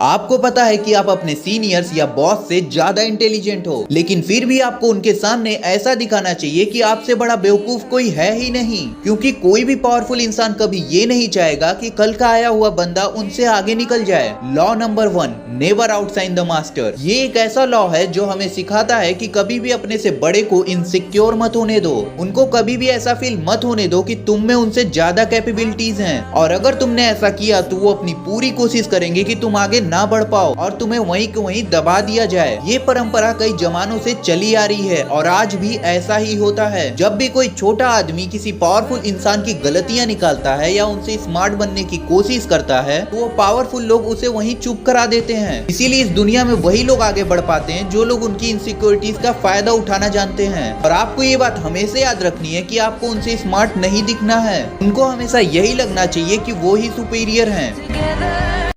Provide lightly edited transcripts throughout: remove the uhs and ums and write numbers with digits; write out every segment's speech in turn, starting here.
आपको पता है कि आप अपने सीनियर्स या बॉस से ज्यादा इंटेलिजेंट हो, लेकिन फिर भी आपको उनके सामने ऐसा दिखाना चाहिए कि आपसे बड़ा बेवकूफ कोई है ही नहीं, क्योंकि कोई भी पावरफुल इंसान कभी ये नहीं चाहेगा कि कल का आया हुआ बंदा उनसे आगे निकल जाए। Law number 1, never outshine the master. ये एक ऐसा लॉ है जो हमें सिखाता है कि कभी भी अपने से बड़े को इनसिक्योर मत होने दो। उनको कभी भी ऐसा फील मत होने दो कि तुम में उनसे ज्यादा कैपेबिलिटीज हैं, और अगर तुमने ऐसा किया तो वो अपनी पूरी कोशिश करेंगे कि तुम आगे ना बढ़ पाओ और तुम्हें वहीं के वहीं दबा दिया जाए। ये परंपरा कई जमानों से चली आ रही है और आज भी ऐसा ही होता है। जब भी कोई छोटा आदमी किसी पावरफुल इंसान की गलतियां निकालता है या उनसे स्मार्ट बनने की कोशिश करता है तो वो पावरफुल लोग उसे वहीं चुप करा देते हैं। इसीलिए इस दुनिया में वही लोग आगे बढ़ पाते हैं जो लोग उनकी इनसिक्योरिटीज का फायदा उठाना जानते हैं। और आपको ये बात हमेशा याद रखनी है कि आपको उनसे स्मार्ट नहीं दिखना है, उनको हमेशा यही लगना चाहिए कि वो ही सुपीरियर हैं।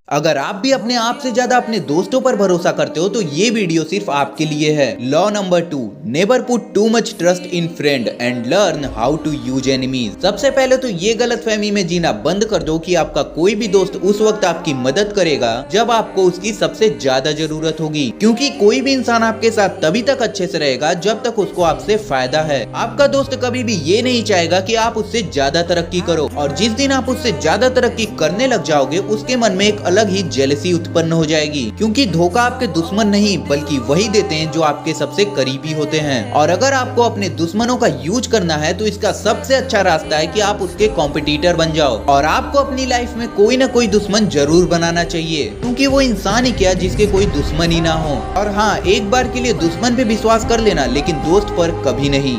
अगर आप भी अपने आप से ज्यादा अपने दोस्तों पर भरोसा करते हो तो ये वीडियो सिर्फ आपके लिए है। Law number 2, never put too much trust in friend and learn how to use enemies. सबसे पहले तो ये गलतफहमी में जीना बंद कर दो कि आपका कोई भी दोस्त उस वक्त आपकी मदद करेगा जब आपको उसकी सबसे ज्यादा जरूरत होगी, क्योंकि कोई भी इंसान आपके साथ तभी तक अच्छे से रहेगा जब तक उसको आपसे फायदा है। आपका दोस्त कभी भी ये नहीं चाहेगा कि आप उससे ज्यादा तरक्की करो, और जिस दिन आप उससे ज्यादा तरक्की करने लग जाओगे उसके मन में एक अलग ही जेलसी उत्पन्न हो जाएगी, क्योंकि धोखा आपके दुश्मन नहीं बल्कि वही देते हैं जो आपके सबसे करीबी होते हैं। और अगर आपको अपने दुश्मनों का यूज करना है तो इसका सबसे अच्छा रास्ता है कि आप उसके कॉम्पिटिटर बन जाओ। और आपको अपनी लाइफ में कोई ना कोई दुश्मन जरूर बनाना चाहिए, क्योंकि वो इंसान ही क्या जिसके कोई दुश्मन ही ना हो। और हाँ, एक बार के लिए दुश्मन पे विश्वास कर लेना, लेकिन दोस्त पर कभी नहीं।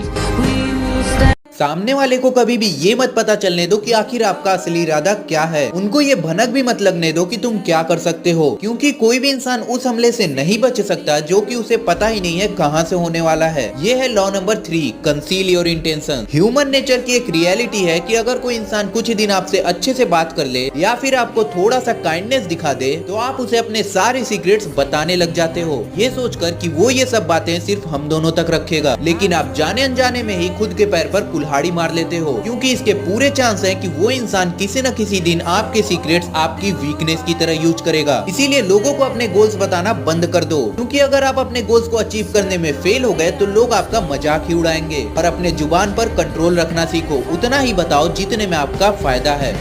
सामने वाले को कभी भी ये मत पता चलने दो कि आखिर आपका असली इरादा क्या है। उनको ये भनक भी मत लगने दो कि तुम क्या कर सकते हो, क्योंकि कोई भी इंसान उस हमले से नहीं बच सकता जो कि उसे पता ही नहीं है कहां से होने वाला है। ये है law number 3, conceal your intention. Human nature की एक रियलिटी है कि अगर कोई इंसान कुछ दिन आपसे अच्छे से बात कर ले या फिर आपको थोड़ा सा काइंडनेस दिखा दे तो आप उसे अपने सारे सीक्रेट्स बताने लग जाते हो, ये सोचकर कि वो ये सब बातें सिर्फ हम दोनों तक रखेगा। लेकिन आप जाने अनजाने में ही खुद के पैर पर कुल्हाड़ी मार लेते हो, क्योंकि इसके पूरे चांस हैं कि वो इंसान किसी न किसी दिन आपके सीक्रेट्स आपकी वीकनेस की तरह यूज करेगा। इसीलिए लोगों को अपने गोल्स बताना बंद कर दो, क्योंकि अगर आप अपने गोल्स को अचीव करने में फेल हो गए तो लोग आपका मजाक ही उड़ाएंगे। और अपने जुबान पर कंट्रोल रखना सीखो, उतना ही बताओ जितने में आपका फायदा है।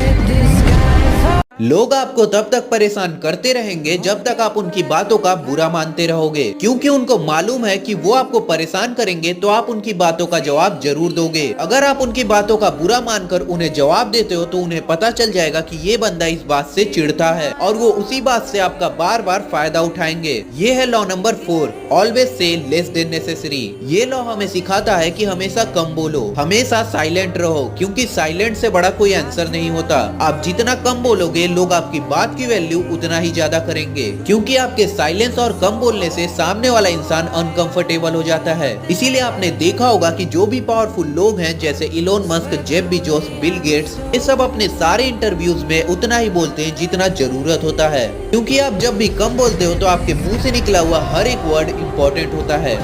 लोग आपको तब तक परेशान करते रहेंगे जब तक आप उनकी बातों का बुरा मानते रहोगे, क्योंकि उनको मालूम है कि वो आपको परेशान करेंगे तो आप उनकी बातों का जवाब जरूर दोगे। अगर आप उनकी बातों का बुरा मानकर उन्हें जवाब देते हो तो उन्हें पता चल जाएगा कि ये बंदा इस बात से चिढ़ता है और वो उसी बात से आपका बार बार फायदा उठाएंगे। ये है law number 4, always say less than necessary. ये लॉ हमें सिखाता है कि हमेशा कम बोलो, हमेशा साइलेंट रहो, क्योंकि साइलेंट से बड़ा कोई आंसर नहीं होता। आप जितना कम बोलोगे लोग आपकी बात की वैल्यू उतना ही ज्यादा करेंगे, क्योंकि आपके साइलेंस और कम बोलने से सामने वाला इंसान अनकंफर्टेबल हो जाता है। इसीलिए आपने देखा होगा कि जो भी पावरफुल लोग हैं जैसे Elon Musk, Jeff Bezos, Bill Gates, ये सब अपने सारे इंटरव्यूज में उतना ही बोलते हैं जितना जरूरत होता है, क्योंकि आप जब भी कम बोलते हो तो आपके मुंह से निकला हुआ हर एक वर्ड इम्पोर्टेंट होता है।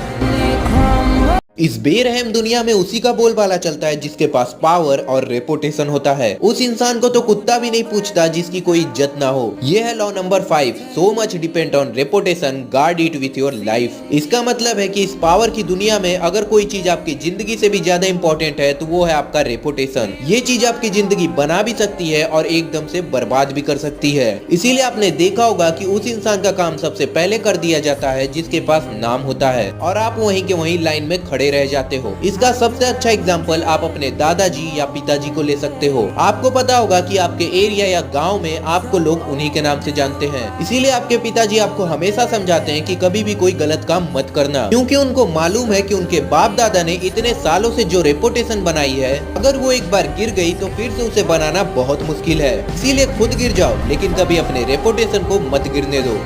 इस बेरहम दुनिया में उसी का बोलबाला चलता है जिसके पास पावर और रेपुटेशन होता है। उस इंसान को तो कुत्ता भी नहीं पूछता जिसकी कोई इज्जत ना हो। ये है law number 5, so much depend on reputation, guard it with your life. इसका मतलब है कि इस पावर की दुनिया में अगर कोई चीज आपकी जिंदगी से भी ज्यादा इंपॉर्टेंट है तो वो है आपका रेपुटेशन। ये चीज आपकी जिंदगी बना भी सकती है और एकदम से बर्बाद भी कर सकती है। इसीलिए आपने देखा होगा कि उस इंसान का काम सबसे पहले कर दिया जाता है जिसके पास नाम होता है, और आप वहीं के वहीं लाइन में खड़े रह जाते हो। इसका सबसे अच्छा एग्जांपल आप अपने दादाजी या पिताजी को ले सकते हो। आपको पता होगा कि आपके एरिया या गांव में आपको लोग उन्हीं के नाम से जानते हैं। इसीलिए आपके पिताजी आपको हमेशा समझाते हैं कि कभी भी कोई गलत काम मत करना, क्योंकि उनको मालूम है कि उनके बाप दादा ने इतने सालों से जो रेपुटेशन बनाई है, अगर वो एक बार गिर गई तो फिर से उसे बनाना बहुत मुश्किल है। इसीलिए खुद गिर जाओ लेकिन कभी अपने रेपुटेशन को मत गिरने दो।